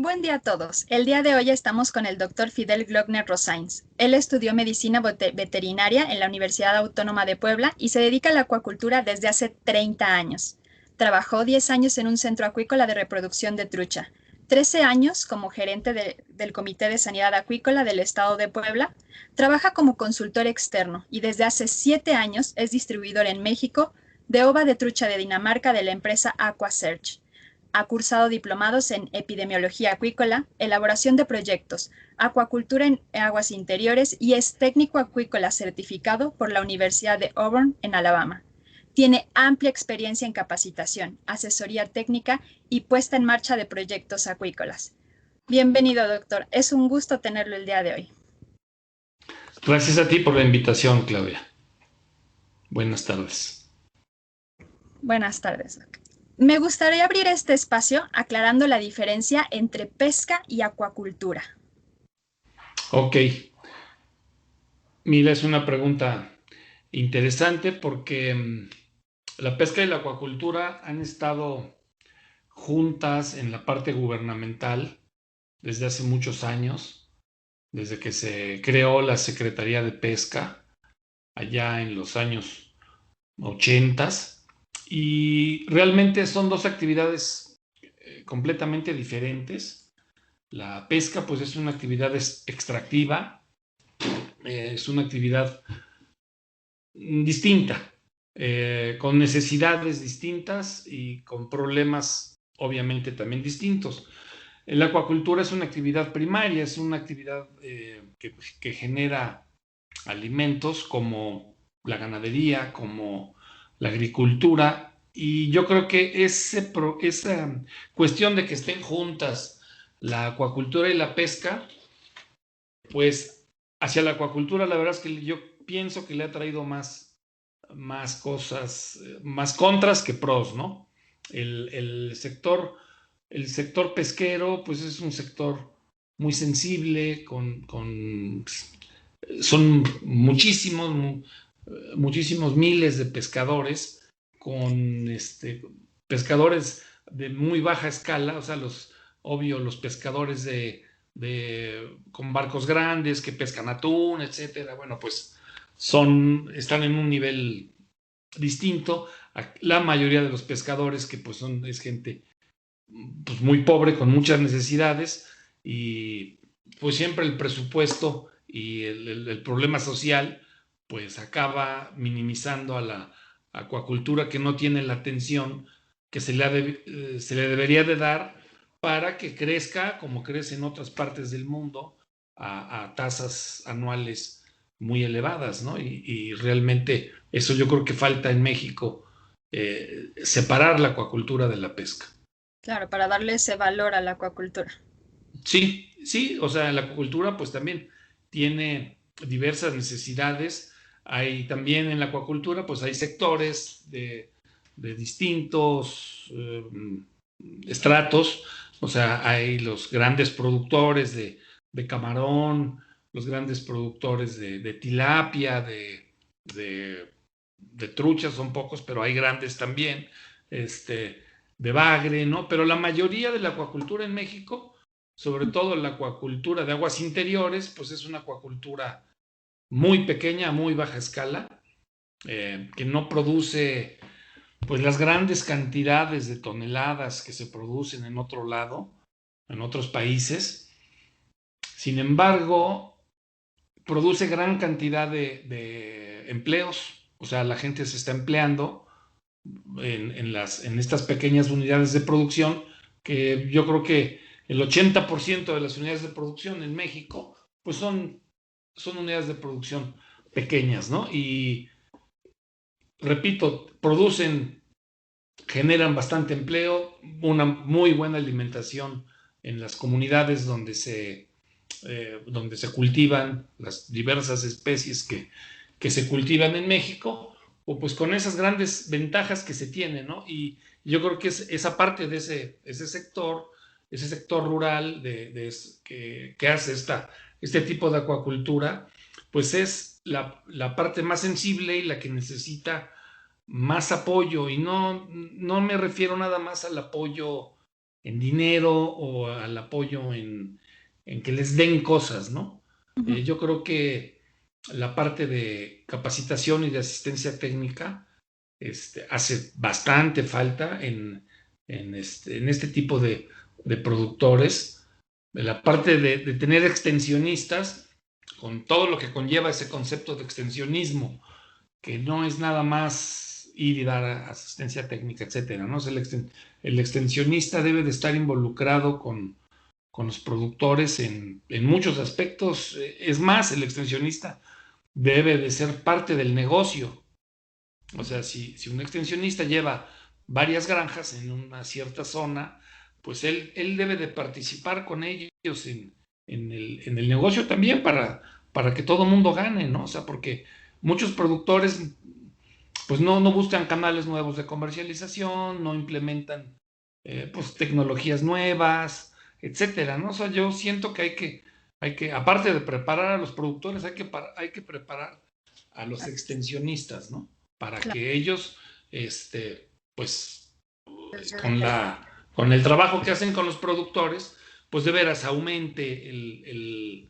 Buen día a todos. El día de hoy estamos con el doctor Fidel Glockner Rosains. Él estudió medicina veterinaria en la Universidad Autónoma de Puebla y se dedica a la acuacultura desde hace 30 años. Trabajó 10 años en un centro acuícola de reproducción de trucha, 13 años como gerente del Comité de Sanidad Acuícola del Estado de Puebla. Trabaja como consultor externo y desde hace 7 años es distribuidor en México de ova de trucha de Dinamarca de la empresa AquaSearch. Ha cursado diplomados en epidemiología acuícola, elaboración de proyectos, acuacultura en aguas interiores y es técnico acuícola certificado por la Universidad de Auburn en Alabama. Tiene amplia experiencia en capacitación, asesoría técnica y puesta en marcha de proyectos acuícolas. Bienvenido, doctor. Es un gusto tenerlo el día de hoy. Gracias a ti por la invitación, Claudia. Buenas tardes. Buenas tardes, doctor. Me gustaría abrir este espacio aclarando la diferencia entre pesca y acuacultura. Ok. Mira, es una pregunta interesante porque la pesca y la acuacultura han estado juntas en la parte gubernamental desde hace muchos años, desde que se creó la Secretaría de Pesca allá en los años 80, y realmente son dos actividades completamente diferentes. La pesca pues es una actividad extractiva, es una actividad distinta, con necesidades distintas y con problemas obviamente también distintos. La acuacultura es una actividad primaria, es una actividad que genera alimentos como la ganadería, como la agricultura, y yo creo que esa cuestión de que estén juntas la acuacultura y la pesca, pues hacia la acuacultura la verdad es que yo pienso que le ha traído más cosas, más contras que pros, ¿no? El sector pesquero, pues es un sector muy sensible, son muchísimos miles de pescadores, con pescadores de muy baja escala, o sea, los pescadores con barcos grandes que pescan atún, etcétera. Bueno, pues están en un nivel distinto a la mayoría de los pescadores que pues es gente pues muy pobre, con muchas necesidades, y pues siempre el presupuesto y el problema social pues acaba minimizando a la acuacultura, que no tiene la atención que se le debería de dar para que crezca como crece en otras partes del mundo a tasas anuales muy elevadas, ¿no? Y realmente eso yo creo que falta en México, separar la acuacultura de la pesca. Claro, para darle ese valor a la acuacultura. Sí, sí, o sea, la acuacultura pues también tiene diversas necesidades. Hay también en la acuacultura pues hay sectores de distintos estratos, o sea, hay los grandes productores de camarón, los grandes productores de tilapia, de, de truchas, son pocos, pero hay grandes también, de bagre, ¿no? Pero la mayoría de la acuacultura en México, sobre todo la acuacultura de aguas interiores, pues es una acuacultura muy pequeña, a muy baja escala, que no produce pues las grandes cantidades de toneladas que se producen en otro lado, en otros países. Sin embargo, produce gran cantidad de empleos, o sea, la gente se está empleando en estas pequeñas unidades de producción, que yo creo que el 80% de las unidades de producción en México, pues son unidades de producción pequeñas, ¿no? Y repito, generan bastante empleo, una muy buena alimentación en las comunidades donde se cultivan las diversas especies que se cultivan en México, o pues con esas grandes ventajas que se tienen, ¿no? Y yo creo que es esa parte de ese sector rural que hace este tipo de acuacultura, pues es la parte más sensible y la que necesita más apoyo, y no me refiero nada más al apoyo en dinero o al apoyo en que les den cosas, ¿no? Ujú. Yo creo que la parte de capacitación y de asistencia técnica hace bastante falta en este tipo de productores. La parte de tener extensionistas, con todo lo que conlleva ese concepto de extensionismo, que no es nada más ir y dar asistencia técnica, etcétera, ¿no? O sea, el extensionista debe de estar involucrado con los productores en muchos aspectos. Es más, el extensionista debe de ser parte del negocio. O sea, si un extensionista lleva varias granjas en una cierta zona, pues él debe de participar con ellos en el negocio también para que todo el mundo gane, ¿no? O sea, porque muchos productores pues no buscan canales nuevos de comercialización, no implementan pues tecnologías nuevas, etcétera, ¿no? O sea, yo siento que aparte de preparar a los productores, hay que preparar a los extensionistas, ¿no? Para Claro. que ellos, pues, con el trabajo que hacen con los productores, pues de veras aumente el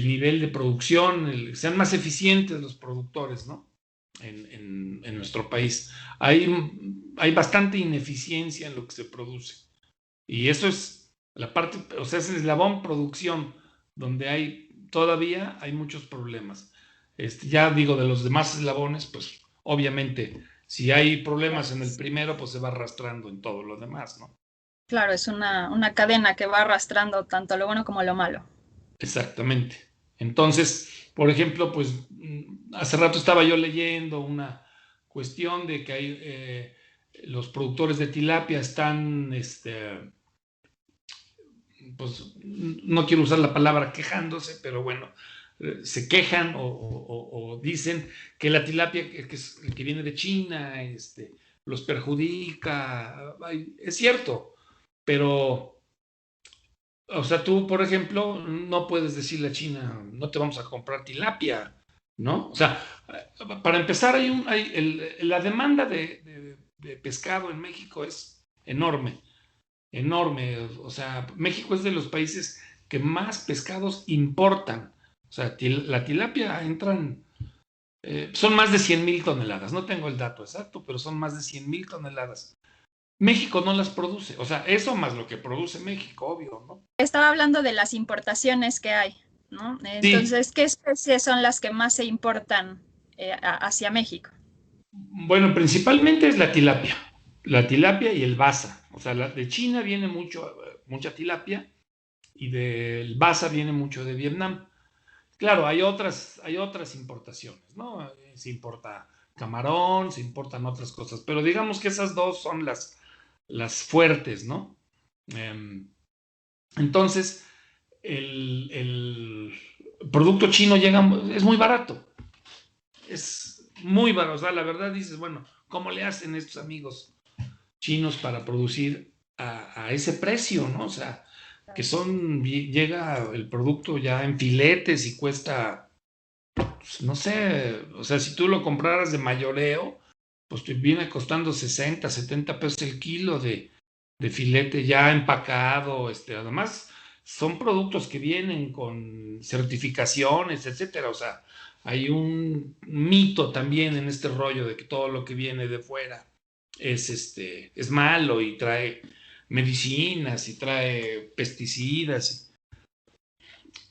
nivel de producción, sean más eficientes los productores, ¿no? En nuestro país. Hay bastante ineficiencia en lo que se produce. Y eso es la parte, o sea, es el eslabón producción, donde todavía hay muchos problemas. Ya digo, de los demás eslabones, pues obviamente, si hay problemas en el primero, pues se va arrastrando en todo lo demás, ¿no? Claro, es una cadena que va arrastrando tanto lo bueno como lo malo. Exactamente. Entonces, por ejemplo, pues hace rato estaba yo leyendo una cuestión de que los productores de tilapia están, pues no quiero usar la palabra quejándose, pero bueno, se quejan o dicen que la tilapia que es el que viene de China, los perjudica. Es cierto, pero o sea, tú, por ejemplo, no puedes decirle a China, no te vamos a comprar tilapia, ¿no? O sea, para empezar, la demanda de pescado en México es enorme, enorme. O sea, México es de los países que más pescados importan. O sea, la tilapia son más de 100,000 toneladas. No tengo el dato exacto, pero son más de 100,000 toneladas. México no las produce. O sea, eso más lo que produce México, obvio, ¿no? Estaba hablando de las importaciones que hay, ¿no? Sí, Entonces, ¿qué especies son las que más se importan hacia México? bueno, principalmente es la tilapia y el basa. O sea, de China viene mucha tilapia y del basa viene mucho de Vietnam. Claro, hay otras importaciones, ¿no? Se importa camarón, se importan otras cosas, pero digamos que esas dos son las fuertes, ¿no? Em, entonces, el producto chino es muy barato, es muy barato. O sea, la verdad dices, bueno, ¿cómo le hacen estos amigos chinos para producir a ese precio, ¿no? O sea, llega el producto ya en filetes y cuesta, pues, no sé, o sea, si tú lo compraras de mayoreo, pues te viene costando 60, 70 pesos el kilo de filete ya empacado, además son productos que vienen con certificaciones, etcétera, o sea, hay un mito también en este rollo de que todo lo que viene de fuera es malo y trae medicinas y trae pesticidas.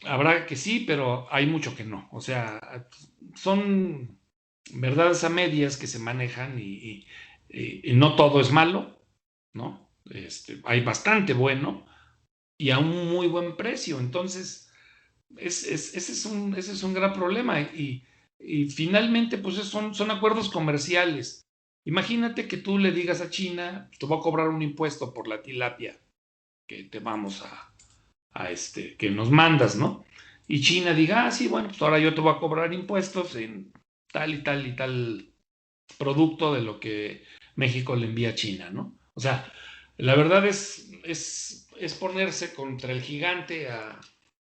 Habrá que sí, pero hay mucho que no. O sea, son verdades a medias que se manejan y no todo es malo, ¿no? Hay bastante bueno y a un muy buen precio. Entonces, ese es un gran problema. Y finalmente, pues son acuerdos comerciales. Imagínate que tú le digas a China, te voy a cobrar un impuesto por la tilapia que te vamos que nos mandas, ¿no? Y China diga, sí, bueno, pues ahora yo te voy a cobrar impuestos en tal y tal y tal producto de lo que México le envía a China, ¿no? O sea, la verdad es ponerse contra el gigante a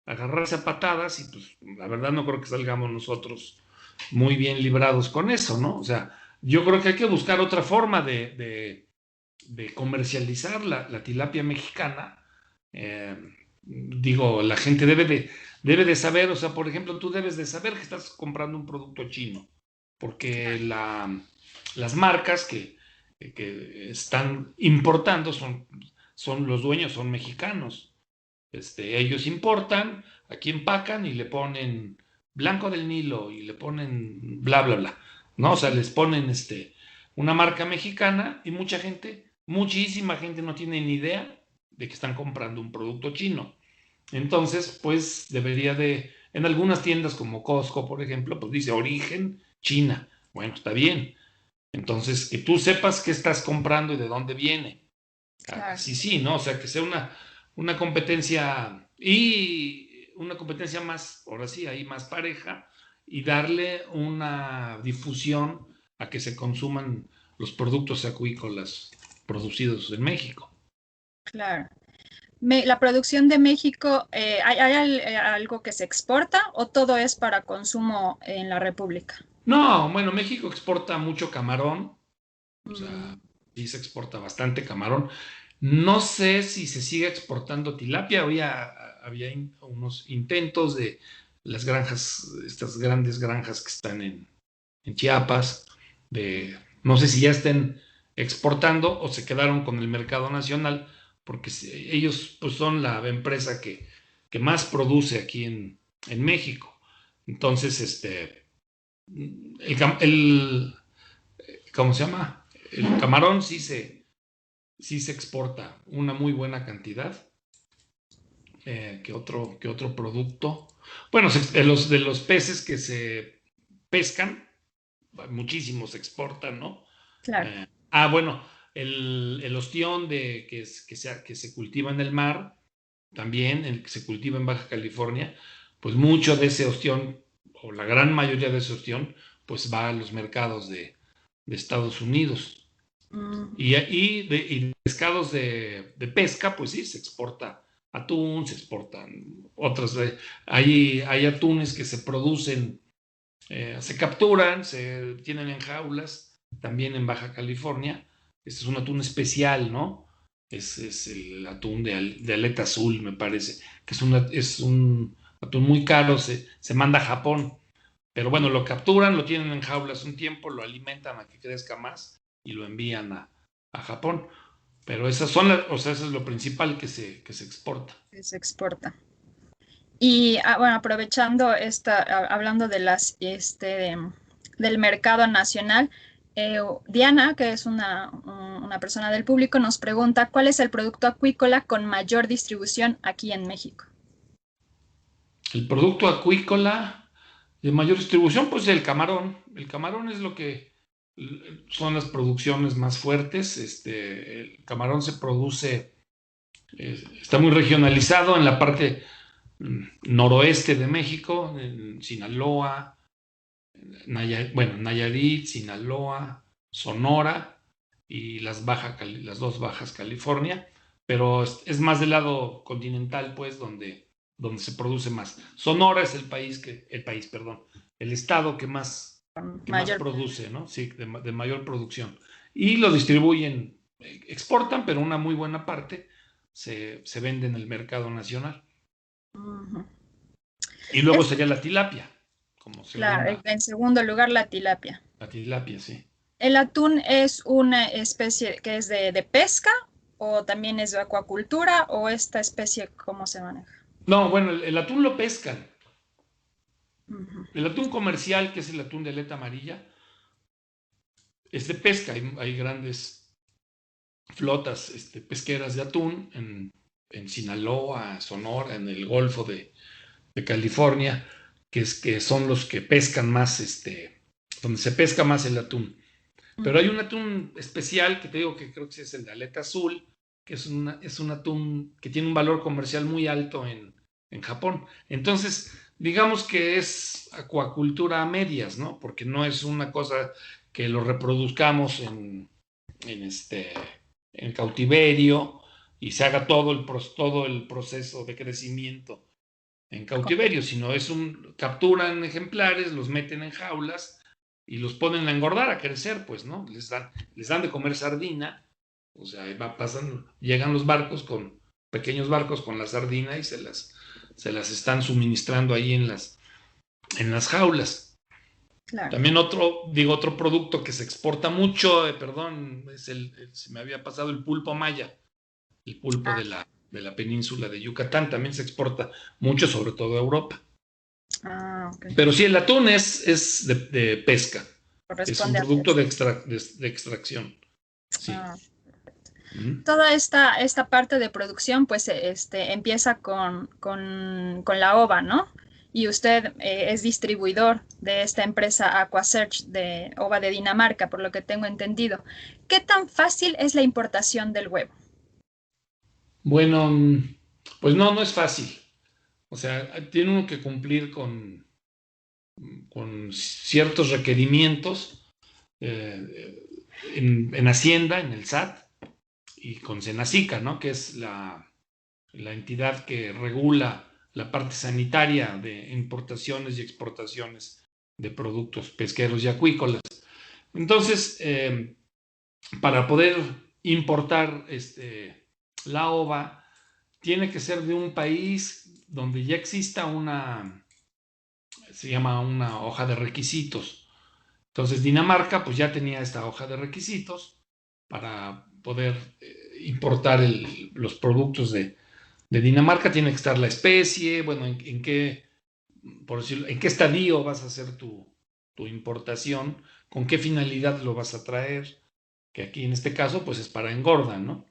agarrarse a patadas y pues la verdad no creo que salgamos nosotros muy bien librados con eso, ¿no? O sea, yo creo que hay que buscar otra forma de comercializar la tilapia mexicana, digo, la gente debe de saber, o sea, por ejemplo, tú debes de saber que estás comprando un producto chino, porque las marcas que están importando son los dueños, son mexicanos. Ellos importan, aquí empacan y le ponen Blanco del Nilo y le ponen bla, bla, bla, ¿no? O sea, les ponen una marca mexicana y mucha gente, muchísima gente no tiene ni idea de que están comprando un producto chino. Entonces, pues debería en algunas tiendas como Costco, por ejemplo, pues dice origen China. Bueno, está bien. Entonces, que tú sepas qué estás comprando y de dónde viene. Claro. Así sí, ¿no? O sea, que sea una competencia y una competencia más, ahora sí, ahí más pareja y darle una difusión a que se consuman los productos acuícolas producidos en México. Claro. La producción de México, ¿hay algo que se exporta o todo es para consumo en la República? No, bueno, México exporta mucho camarón, o sea, Mm, sí se exporta bastante camarón. No sé si se sigue exportando tilapia, había unos intentos de las granjas, estas grandes granjas que están en Chiapas, no sé si ya estén exportando o se quedaron con el mercado nacional, porque ellos pues, son la empresa que más produce aquí en México. Entonces, el, ¿cómo se llama? El camarón sí se exporta una muy buena cantidad. Que otro producto? Bueno, de los peces que se pescan, muchísimos se exportan, ¿no? claro. Bueno, el ostión que se cultiva en el mar, también el que se cultiva en Baja California, pues mucho de ese ostión, o la gran mayoría de ese ostión, pues va a los mercados de Estados Unidos. Mm, Y pescados de pesca, pues sí, se exporta atún, se exportan otras. Hay atunes que se producen, se capturan, se tienen en jaulas, también en Baja California. Este es un atún especial, ¿no? Es el atún de aleta azul, me parece, que es un atún muy caro, se manda a Japón. Pero bueno, lo capturan, lo tienen en jaulas un tiempo, lo alimentan a que crezca más y lo envían a Japón. Pero esas son o sea, eso es lo principal que se exporta. que se exporta. Y bueno, aprovechando hablando de del mercado nacional, Diana, que es una persona del público, nos pregunta cuál es el producto acuícola con mayor distribución aquí en México. El producto acuícola de mayor distribución, pues el camarón. El camarón es lo que son las producciones más fuertes. El camarón se produce, está muy regionalizado en la parte noroeste de México, en Sinaloa, Nayarit, Sinaloa, Sonora y las dos Bajas California, pero es más del lado continental, pues, donde se produce más. Sonora es perdón, el estado que más Mayor. produce, ¿no? Sí, de mayor producción. Y lo distribuyen, exportan, pero una muy buena parte se vende en el mercado nacional. Ujú. Y luego Es sería la tilapia, como claro, segunda. en segundo lugar la tilapia. La tilapia, sí. ¿El atún es una especie que es de pesca o también es de acuacultura o esta especie cómo se maneja? No, bueno, el atún lo pescan. Ujú. El atún comercial, que es el atún de aleta amarilla, es de pesca. Hay grandes flotas pesqueras de atún en Sinaloa, Sonora, en el Golfo de California, que son los que pescan más, donde se pesca más el atún. Pero hay Ujú. un atún especial que te digo que creo que es el de aleta azul, que es un atún que tiene un valor comercial muy alto en Japón. Entonces, digamos que es acuacultura a medias, ¿no? Porque no es una cosa que lo reproduzcamos en, este, en cautiverio y se haga todo el proceso de crecimiento en cautiverio, sino capturan ejemplares, los meten en jaulas y los ponen a engordar, a crecer, pues, ¿no? Les dan de comer sardina O sea, llegan los barcos pequeños barcos con la sardina y se las están suministrando ahí en las jaulas. Claro. También otro producto que se exporta mucho, perdón, se me había pasado el pulpo maya, el pulpo Ah, de la península de Yucatán, también se exporta mucho, sobre todo a Europa. ok. Pero sí, el atún es de pesca, es un Corresponde a producto pesca. de extracción, sí. Ah. ¿Mm? Toda esta parte de producción pues empieza con la ova, ¿no? Y usted es distribuidor de esta empresa Aquasearch de ova de Dinamarca, por lo que tengo entendido. ¿Qué tan fácil es la importación del huevo? Bueno, pues no es fácil. O sea, tiene uno que cumplir con ciertos requerimientos en Hacienda, en el SAT, y con Senacica, ¿no? Que es la entidad que regula la parte sanitaria de importaciones y exportaciones de productos pesqueros y acuícolas. Entonces, para poder importar la ova, tiene que ser de un país donde ya exista se llama una hoja de requisitos. Entonces Dinamarca pues ya tenía esta hoja de requisitos para poder importar los productos de Dinamarca. Tiene que estar la especie, bueno, en qué, por decirlo, en qué estadio vas a hacer tu importación, con qué finalidad lo vas a traer, que aquí en este caso pues es para engorda, ¿no?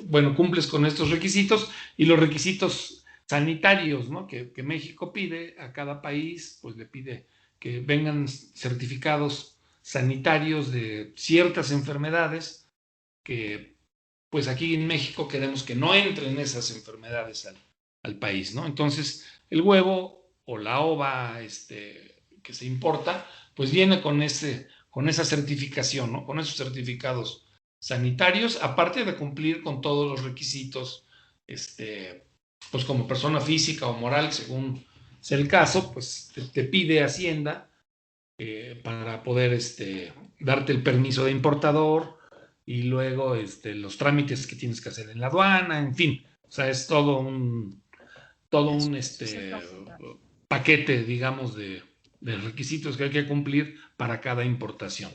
Bueno, cumples con estos requisitos y los requisitos sanitarios, ¿no? Que México pide a cada país, pues le pide que vengan certificados sanitarios de ciertas enfermedades que, pues aquí en México queremos que no entren esas enfermedades al país, ¿no? Entonces, el huevo o la ova que se importa, pues viene con esa certificación, ¿no? Con esos certificados sanitarios, aparte de cumplir con todos los requisitos, pues como persona física o moral, según sea el caso, pues te pide Hacienda para poder darte el permiso de importador y luego los trámites que tienes que hacer en la aduana, en fin, o sea, es todo Es un un proceso largo. paquete, digamos, de requisitos que hay que cumplir para cada importación.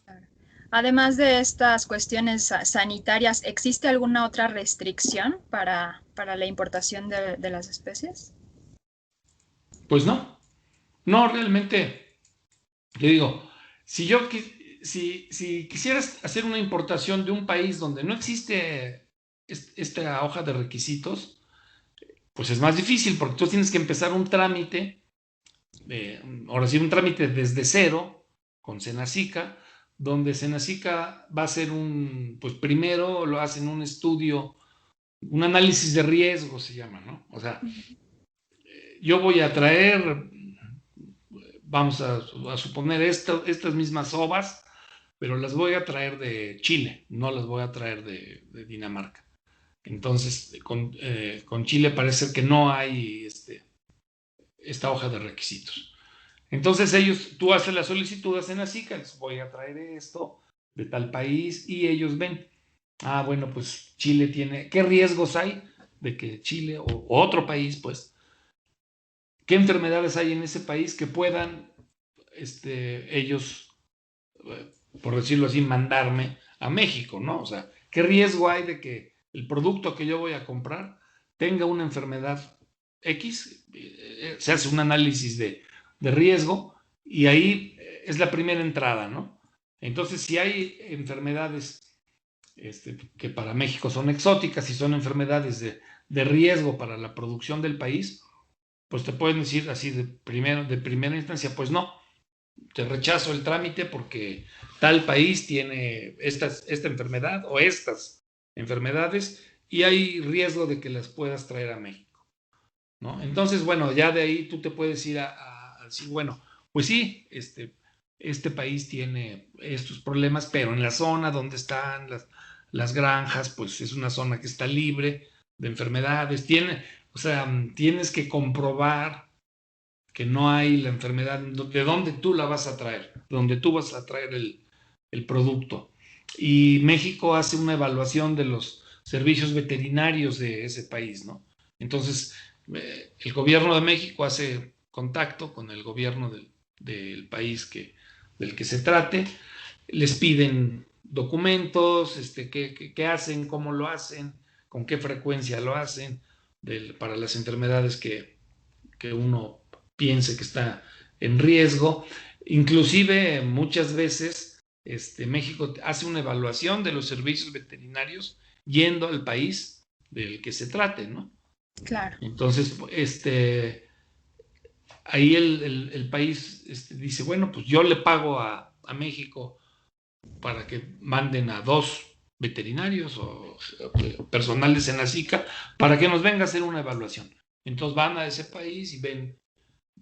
Claro. Además de estas cuestiones sanitarias, ¿existe alguna otra restricción para la importación de las especies? Pues no, realmente, yo digo, si quisieras hacer una importación de un país donde no existe esta hoja de requisitos, pues es más difícil porque tú tienes que empezar un trámite, ahora sí, un trámite desde cero con Senacica, donde Senacica va a hacer pues primero lo hacen un estudio, un análisis de riesgo se llama, ¿no? O sea, yo voy a traer, vamos a suponer estas mismas ovas, pero las voy a traer de Chile, no las voy a traer de Dinamarca. Entonces, con Chile parece ser que no hay esta hoja de requisitos. Entonces tú haces la solicitud a Senacica, les voy a traer esto de tal país y ellos ven, bueno, pues Chile tiene, ¿qué riesgos hay de que Chile o otro país, pues, qué enfermedades hay en ese país que puedan ellos, por decirlo así, mandarme a México, ¿no? O sea, ¿qué riesgo hay de que el producto que yo voy a comprar tenga una enfermedad X? Se hace un análisis de riesgo y ahí es la primera entrada, ¿no? Entonces, si hay enfermedades que para México son exóticas y son enfermedades de riesgo para la producción del país, pues te pueden decir así de primera instancia, pues no, te rechazo el trámite porque tal país tiene esta enfermedad o estas enfermedades y hay riesgo de que las puedas traer a México, ¿no? Entonces, bueno, ya de ahí tú te puedes ir a decir, bueno, pues sí, este país tiene estos problemas, pero en la zona donde están las granjas, pues es una zona que está libre de enfermedades, o sea, tienes que comprobar que no hay la enfermedad, de dónde tú la vas a traer, de dónde tú vas a traer el producto. y México hace una evaluación de los servicios veterinarios de ese país, ¿no? Entonces, el gobierno de México hace contacto con el gobierno del país del que se trate, les piden documentos, qué hacen, cómo lo hacen, con qué frecuencia lo hacen, para las enfermedades que uno piense que está en riesgo. Inclusive muchas veces México hace una evaluación de los servicios veterinarios yendo al país del que se trate, ¿no? Claro. Entonces, ahí el país dice, bueno, pues yo le pago a México para que manden a 2 veterinarios o personal de Senacica para que nos venga a hacer una evaluación. Entonces van a ese país y ven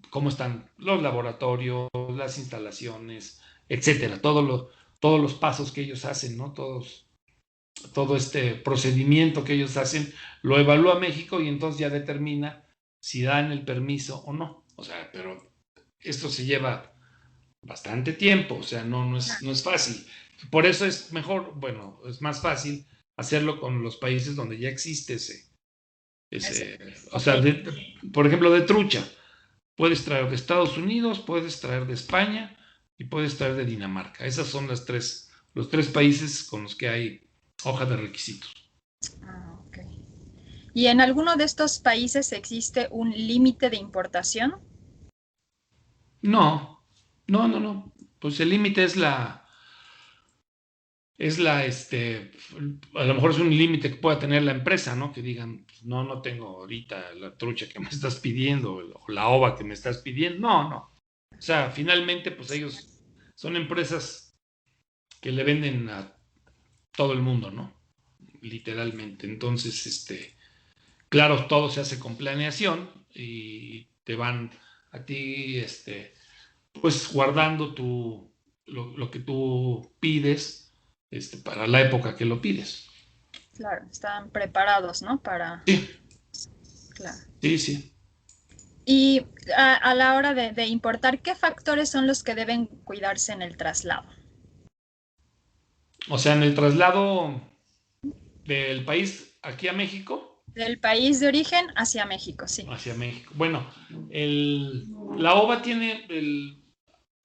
cómo están los laboratorios, las instalaciones, etcétera, todos los pasos que ellos hacen, ¿no? Todo este procedimiento que ellos hacen, lo evalúa México y entonces ya determina si dan el permiso o no. O sea, pero esto se lleva bastante tiempo, o sea, no es fácil. Por eso es mejor, bueno, es más fácil hacerlo con los países donde ya existe o sea, Ok. por ejemplo, de trucha. Puedes traer de Estados Unidos, puedes traer de España y puedes traer de Dinamarca. Esas son los tres países con los que hay hoja de requisitos. Ah, ok. ¿Y en alguno de estos países existe un límite de importación? No, no. Pues el límite a lo mejor es un límite que pueda tener la empresa, ¿no? Que digan, pues, no tengo ahorita la trucha que me estás pidiendo o la ova que me estás pidiendo. No. O sea, finalmente, pues ellos son empresas que le venden a todo el mundo, ¿no? Literalmente. Entonces, claro, todo se hace con planeación y te van a ti, pues guardando lo que tú pides, para la época que lo pides. Claro, están preparados, ¿no? Para, Sí, claro. sí. Y a la hora de importar, ¿qué factores son los que deben cuidarse en el traslado? O sea, en el traslado del país aquí a México, Del país de origen hacia México, sí. hacia México. Bueno, la ova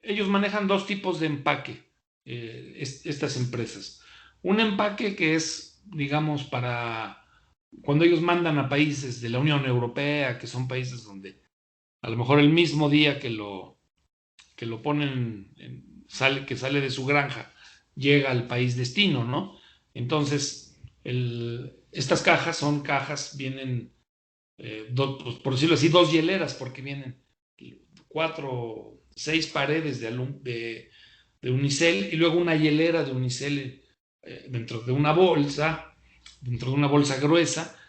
ellos manejan 2 tipos de empaque, estas empresas. Un empaque que es, digamos, para cuando ellos mandan a países de la Unión Europea, que son países donde a lo mejor el mismo día que lo ponen, que sale de su granja, llega al país destino, ¿no? Entonces, estas cajas son cajas, vienen, pues, por decirlo así, 2 hieleras, porque vienen 4, 6 paredes de unicel y luego una hielera de unicel dentro de una bolsa gruesa,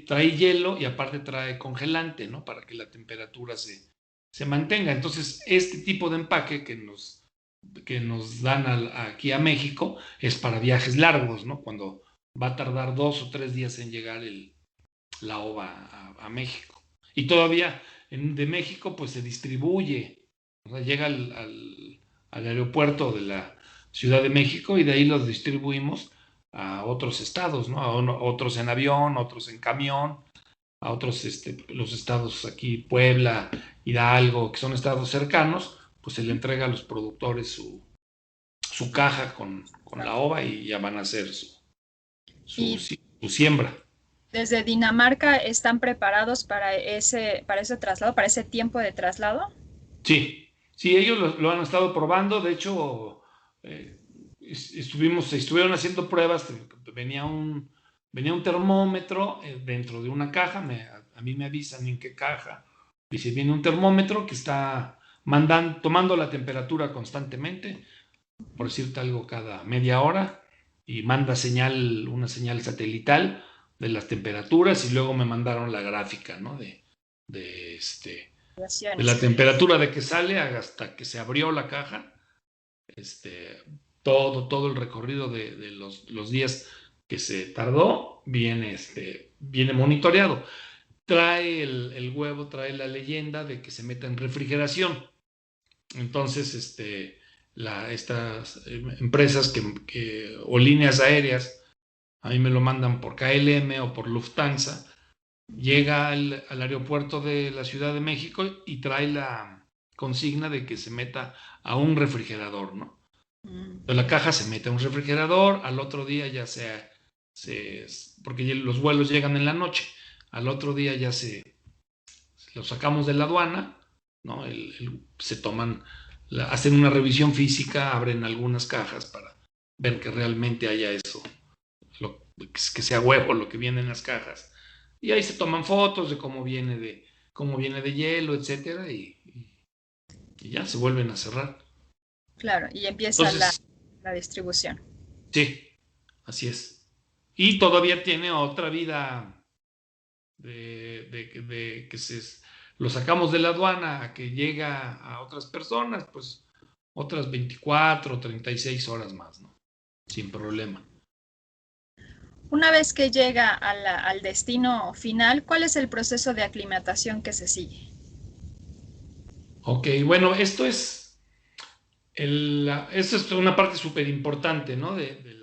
trae hielo y aparte trae congelante, ¿no? Para que la temperatura se mantenga. Entonces, este tipo de empaque que nos dan aquí a México es para viajes largos, ¿no? Cuando va a tardar 2 o 3 días en llegar la ova a México. Y todavía de México pues se distribuye, o sea, llega al aeropuerto de la Ciudad de México y de ahí los distribuimos a otros estados, ¿no? Otros en avión, otros en camión, a otros, los estados aquí, Puebla, Hidalgo, que son estados cercanos, pues se le entrega a los productores su caja con la ova y ya van a hacer su, Y su siembra. desde Dinamarca están preparados para ese traslado, para ese tiempo de traslado. Sí, ellos lo han estado probando. De hecho, estuvieron haciendo pruebas. Venía un termómetro dentro de una caja. A mí me avisan en qué caja. Dice, viene un termómetro que está tomando la temperatura constantemente, por decirte algo, cada media hora, y manda una señal satelital de las temperaturas, y luego me mandaron la gráfica, ¿no? De la temperatura de que sale hasta que se abrió la caja, todo el recorrido de los días que se tardó viene monitoreado. Trae el huevo, trae la leyenda de que se meta en refrigeración. Entonces, estas empresas o líneas aéreas, a mí me lo mandan por KLM o por Lufthansa, llega al aeropuerto de la Ciudad de México y trae la consigna de que se meta a un refrigerador, ¿no? Entonces la caja se mete a un refrigerador, al otro día ya porque los vuelos llegan en la noche, al otro día ya lo sacamos de la aduana, ¿no? Se toman, hacen una revisión física, abren algunas cajas para ver que realmente haya eso, que sea huevo lo que viene en las cajas. Y ahí se toman fotos de cómo viene de hielo, etcétera, y ya se vuelven a cerrar. Claro, y empieza Entonces, la distribución. sí, así es. Y todavía tiene otra vida de que lo sacamos de la aduana a que llega a otras personas, pues otras 24 o 36 horas más, ¿no? Sin problema. Una vez que llega al destino final, ¿cuál es el proceso de aclimatación que se sigue? Ok, bueno, esto es una parte súper importante, ¿no? De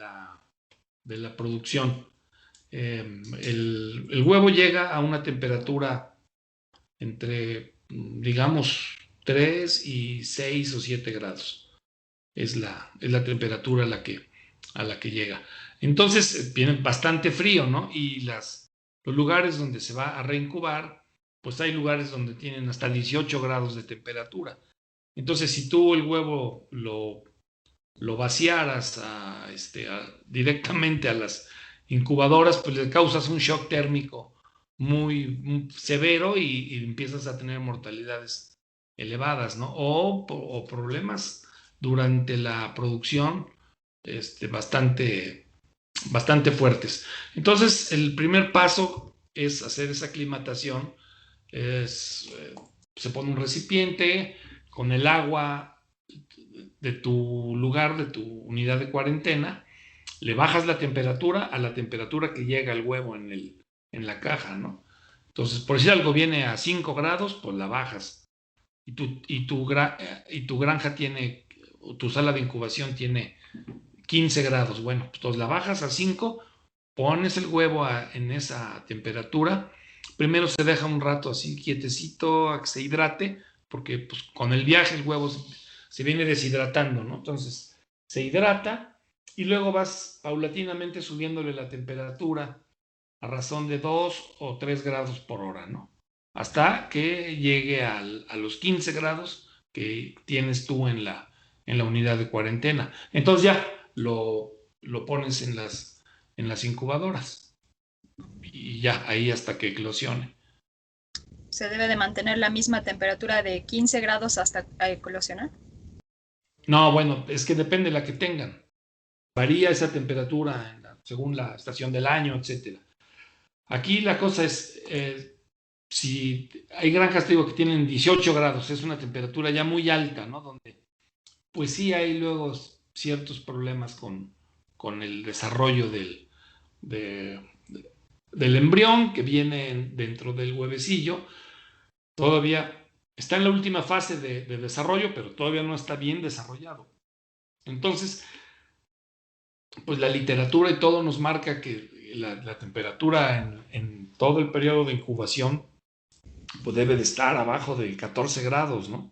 la producción. El huevo llega a una temperatura entre, digamos, 3 y 6 o 7 grados. Es la temperatura a la que llega. Entonces, viene bastante frío, ¿no? Y los lugares donde se va a reincubar, pues hay lugares donde tienen hasta 18 grados de temperatura. Entonces, si tú el huevo lo vaciaras directamente a las incubadoras, pues le causas un shock térmico muy severo y empiezas a tener mortalidades elevadas, ¿no? O problemas durante la producción bastante, bastante fuertes. Entonces, el primer paso es hacer esa aclimatación. Se pone un recipiente con el agua de tu lugar, de tu unidad de cuarentena, le bajas la temperatura a la temperatura que llega el huevo en la caja, ¿no? Entonces, por si algo viene a 5 grados, pues la bajas. Y tu granja tiene, tu sala de incubación tiene 15 grados. Bueno, pues entonces la bajas a 5, pones el huevo en esa temperatura. Primero se deja un rato así quietecito a que se hidrate, porque pues, con el viaje el huevo se viene deshidratando, ¿no? Entonces se hidrata y luego vas paulatinamente subiéndole la temperatura a razón de 2 o 3 grados por hora, ¿no? Hasta que llegue a los 15 grados que tienes tú en la unidad de cuarentena. Entonces ya lo pones en las incubadoras y ya ahí hasta que eclosione. ¿Se debe de mantener la misma temperatura de 15 grados hasta eclosionar? No, bueno, es que depende de la que tengan. Varía esa temperatura según la estación del año, etcétera. Aquí la cosa es, si hay granjas, te digo, que tienen 18 grados, es una temperatura ya muy alta, ¿no? Donde, pues sí hay luego ciertos problemas con el desarrollo de- del embrión que viene dentro del huevecillo. Todavía está en la última fase de desarrollo, pero todavía no está bien desarrollado. Entonces, pues la literatura y todo nos marca que la temperatura en todo el periodo de incubación pues debe de estar abajo de 14 grados, ¿no?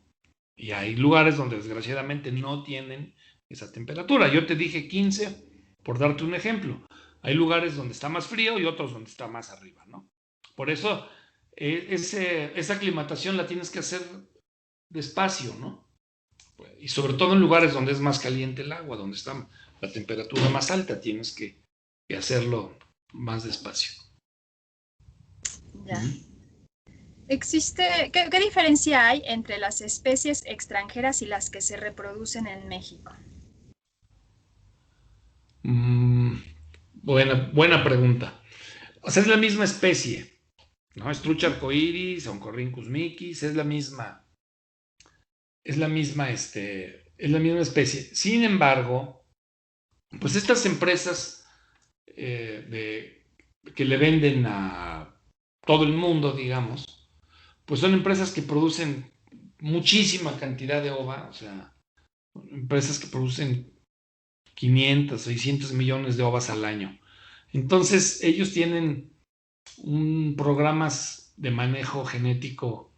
Y hay lugares donde desgraciadamente no tienen esa temperatura. Yo te dije 15 por darte un ejemplo. Hay lugares donde está más frío y otros donde está más arriba, ¿no? Por eso esa aclimatación la tienes que hacer despacio, ¿no? Y sobre todo en lugares donde es más caliente el agua, donde está la temperatura más alta, tienes que hacerlo más despacio. Ya. ¿Qué diferencia hay entre las especies extranjeras y las que se reproducen en México? Mm, buena pregunta. O sea, es la misma especie, ¿no? Estrucha arcoiris, Oncorhynchus micis, es la misma especie. Sin embargo, pues estas empresas que le venden a todo el mundo, digamos, pues son empresas que producen muchísima cantidad de ova, o sea, empresas que producen 500, 600 millones de ovas al año. Entonces, ellos tienen programas de manejo genético.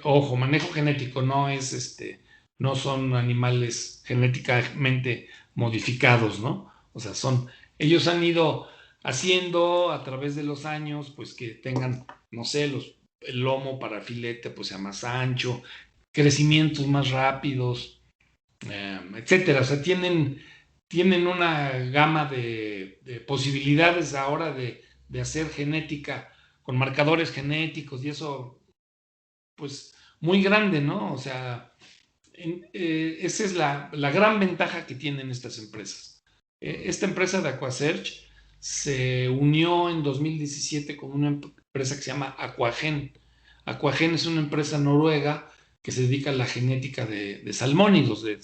Ojo, manejo genético no es no son animales genéticamente modificados, ¿no? O sea, ellos han ido haciendo a través de los años, pues que tengan, no sé, el lomo para filete, pues sea más ancho, crecimientos más rápidos, etcétera. O sea, tienen una gama de posibilidades ahora de hacer genética con marcadores genéticos y eso, pues, muy grande, ¿no? O sea, esa es la gran ventaja que tienen estas empresas. Esta empresa de Aquasearch se unió en 2017 con una empresa que se llama Aquagen. Aquagen es una empresa noruega que se dedica a la genética de salmónidos, de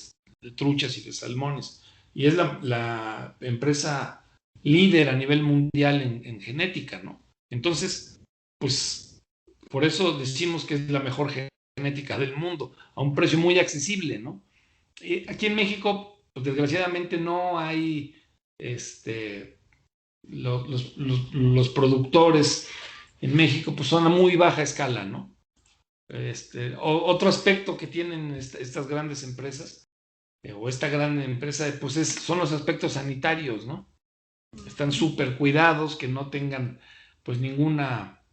truchas y de salmones. Y es la empresa líder a nivel mundial en genética, ¿no? Entonces, pues, por eso decimos que es la mejor genética del mundo, a un precio muy accesible, ¿no? Aquí en México, pues, desgraciadamente no hay los productores en México, pues son a muy baja escala, ¿no? Otro aspecto que tienen estas grandes empresas, o esta gran empresa, pues son los aspectos sanitarios, ¿no? Están súper cuidados, que no tengan pues ninguna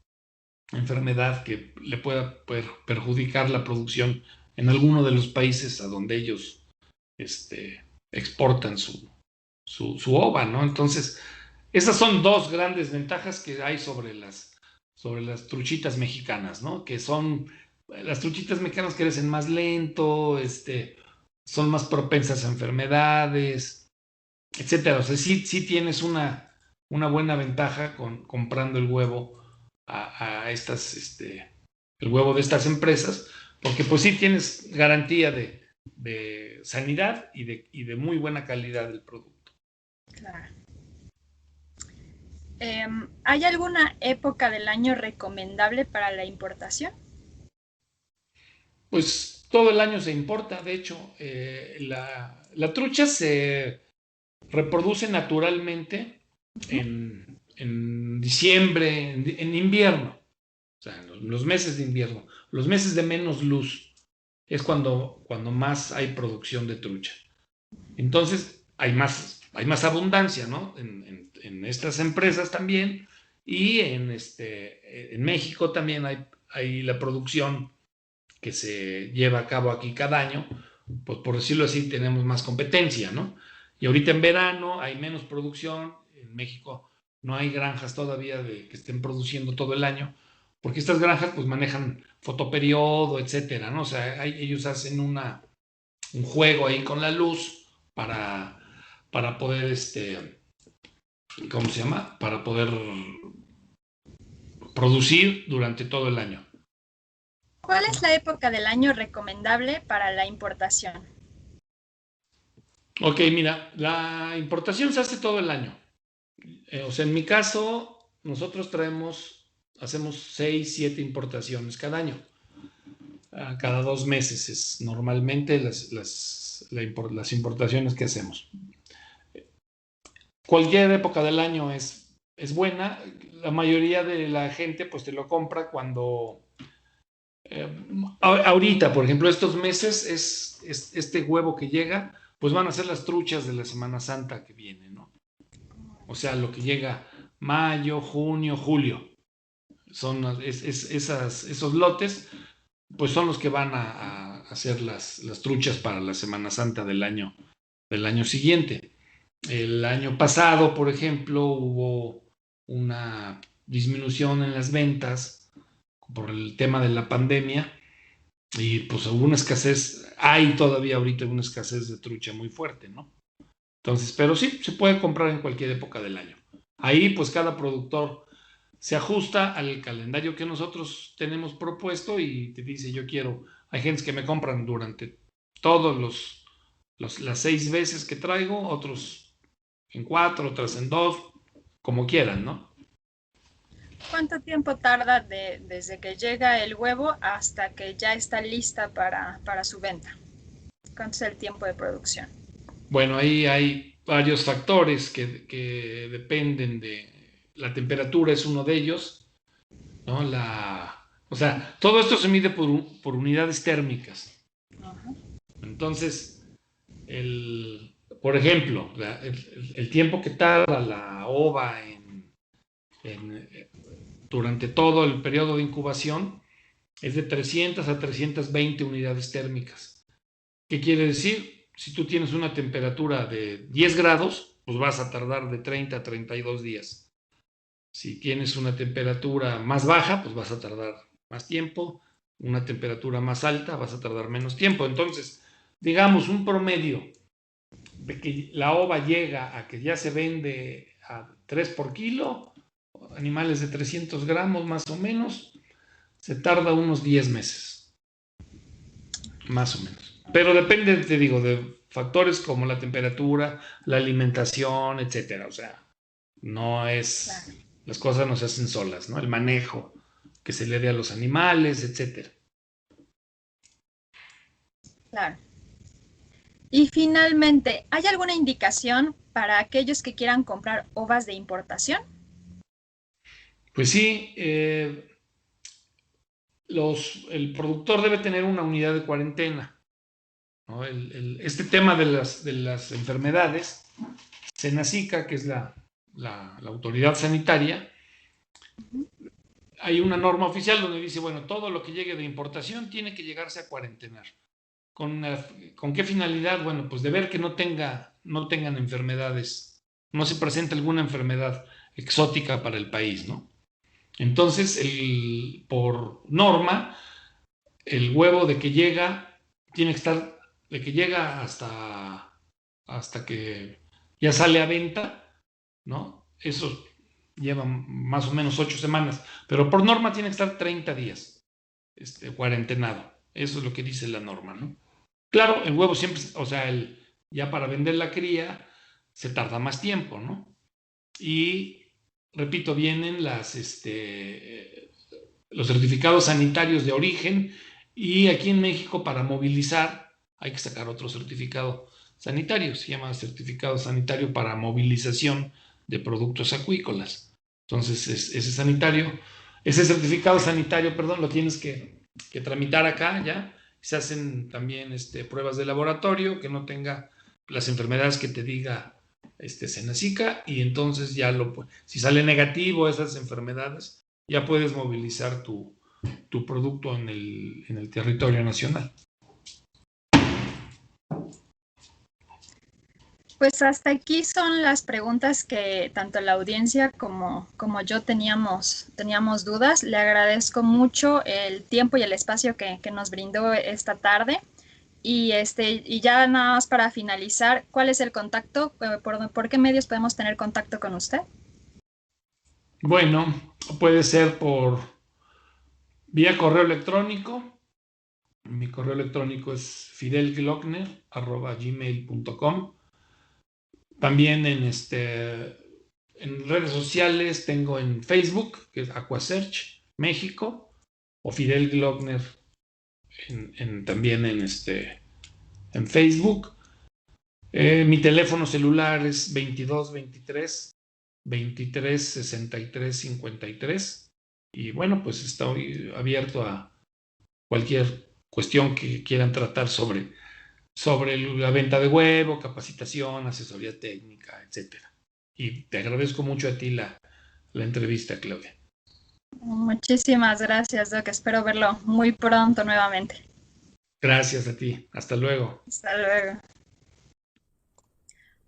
enfermedad que le pueda perjudicar la producción en alguno de los países a donde ellos exportan su ova, ¿no? Entonces, esas son dos grandes ventajas que hay sobre las truchitas mexicanas, ¿no? Que son, las truchitas mexicanas crecen más lento, son más propensas a enfermedades, etcétera. O sea, sí tienes una buena ventaja comprando el huevo a el huevo de estas empresas, porque pues sí tienes garantía de sanidad y de muy buena calidad del producto. Claro. ¿Hay alguna época del año recomendable para la importación? Pues todo el año se importa, de hecho, la trucha se reproduce naturalmente en diciembre, en invierno, o sea, en los meses de invierno, los meses de menos luz, es cuando más hay producción de trucha. Entonces, hay más abundancia, ¿no? En estas empresas también, y en México también hay la producción que se lleva a cabo aquí cada año, pues por decirlo así, tenemos más competencia, ¿no? Y ahorita en verano hay menos producción, en México no hay granjas todavía que estén produciendo todo el año, porque estas granjas pues manejan fotoperiodo, etcétera, ¿no? O sea, ellos hacen un juego ahí con la luz para poder, ¿cómo se llama? Para poder producir durante todo el año. ¿Cuál es la época del año recomendable para la importación? Ok, mira, la importación se hace todo el año. O sea, en mi caso, nosotros hacemos 6, 7 importaciones cada año. Cada 2 meses es normalmente las importaciones que hacemos. Cualquier época del año es buena. La mayoría de la gente pues te lo compra cuando... eh, ahorita, por ejemplo, estos meses es este huevo que llega, pues van a ser las truchas de la Semana Santa que viene, ¿no? O sea, lo que llega mayo, junio, julio. Esos lotes, pues son los que van a hacer las truchas para la Semana Santa del año siguiente. El año pasado, por ejemplo, hubo una disminución en las ventas por el tema de la pandemia y pues hubo una escasez, hay todavía ahorita una escasez de trucha muy fuerte, ¿no? Entonces, pero sí, se puede comprar en cualquier época del año. Ahí pues cada productor se ajusta al calendario que nosotros tenemos propuesto y te dice yo quiero, hay gente que me compran durante todos las 6 veces que traigo, otros en 4, otras en 2, como quieran, ¿no? ¿Cuánto tiempo tarda desde que llega el huevo hasta que ya está lista para su venta? ¿Cuánto es el tiempo de producción? Bueno, ahí hay varios factores que dependen de la temperatura, es uno de ellos, ¿no? O sea, todo esto se mide por unidades térmicas. Ajá. Entonces, por ejemplo, el tiempo que tarda la ova en, durante todo el periodo de incubación es de 300 a 320 unidades térmicas. ¿Qué quiere decir? Si tú tienes una temperatura de 10 grados, pues vas a tardar de 30 a 32 días. Si tienes una temperatura más baja, pues vas a tardar más tiempo. Una temperatura más alta, vas a tardar menos tiempo. Entonces, digamos, un promedio de que la ova llega a que ya se vende a 3 por kilo, animales de 300 gramos más o menos, se tarda unos 10 meses, más o menos. Pero depende, te digo, de factores como la temperatura, la alimentación, etcétera. O sea, no es, Claro, las cosas no se hacen solas, ¿no? El manejo que se le dé a los animales, etcétera. claro. Y finalmente, ¿hay alguna indicación para aquellos que quieran comprar ovas de importación? Pues sí, el productor debe tener una unidad de cuarentena, ¿no? Este tema de las enfermedades, Senacica, que es la autoridad sanitaria, Ujú. hay una norma oficial donde dice, bueno, todo lo que llegue de importación tiene que llegarse a cuarentenar. ¿Con qué finalidad? Bueno, pues de ver que no tengan enfermedades, no se presenta alguna enfermedad exótica para el país, ¿no? Entonces, por norma, el huevo de que llega tiene que estar, de que llega hasta que ya sale a venta, ¿no? Eso lleva más o menos 8 semanas, pero por norma tiene que estar 30 días cuarentenado. Eso es lo que dice la norma, ¿no? Claro, el huevo siempre, o sea, ya para vender la cría se tarda más tiempo, ¿no? Y, repito, vienen los certificados sanitarios de origen y aquí en México para movilizar hay que sacar otro certificado sanitario, se llama certificado sanitario para movilización de productos acuícolas. Entonces, ese certificado sanitario, perdón, lo tienes que tramitar acá ya. Se hacen también pruebas de laboratorio que no tenga las enfermedades que te diga Senacica y entonces ya si sale negativo esas enfermedades, ya puedes movilizar tu producto en el territorio nacional. Pues hasta aquí son las preguntas que tanto la audiencia como yo teníamos dudas. Le agradezco mucho el tiempo y el espacio que nos brindó esta tarde. Y ya nada más para finalizar, ¿cuál es el contacto? ¿Por qué medios podemos tener contacto con usted? Bueno, puede ser por vía correo electrónico. Mi correo electrónico es fidelglockner@gmail.com. También en redes sociales tengo en Facebook, que es Aquasearch México, o Fidel Glockner también en Facebook. Mi teléfono celular es 22 23 23 63 53. Y bueno, pues estoy abierto a cualquier cuestión que quieran tratar sobre la venta de huevo, capacitación, asesoría técnica, etcétera. Y te agradezco mucho a ti la entrevista, Claudia. Muchísimas gracias, Doc. Espero verlo muy pronto nuevamente. Gracias a ti. Hasta luego. Hasta luego.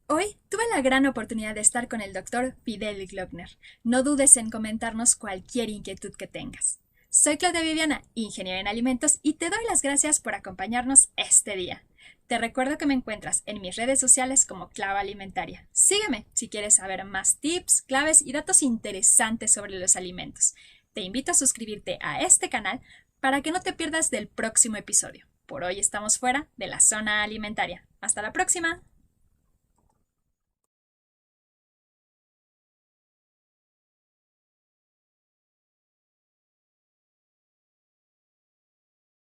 Hoy tuve la gran oportunidad de estar con el doctor Fidel Glockner. No dudes en comentarnos cualquier inquietud que tengas. Soy Claudia Viviana, ingeniera en alimentos, y te doy las gracias por acompañarnos este día. Te recuerdo que me encuentras en mis redes sociales como Clava Alimentaria. Sígueme si quieres saber más tips, claves y datos interesantes sobre los alimentos. Te invito a suscribirte a este canal para que no te pierdas del próximo episodio. Por hoy estamos fuera de la zona alimentaria. Hasta la próxima.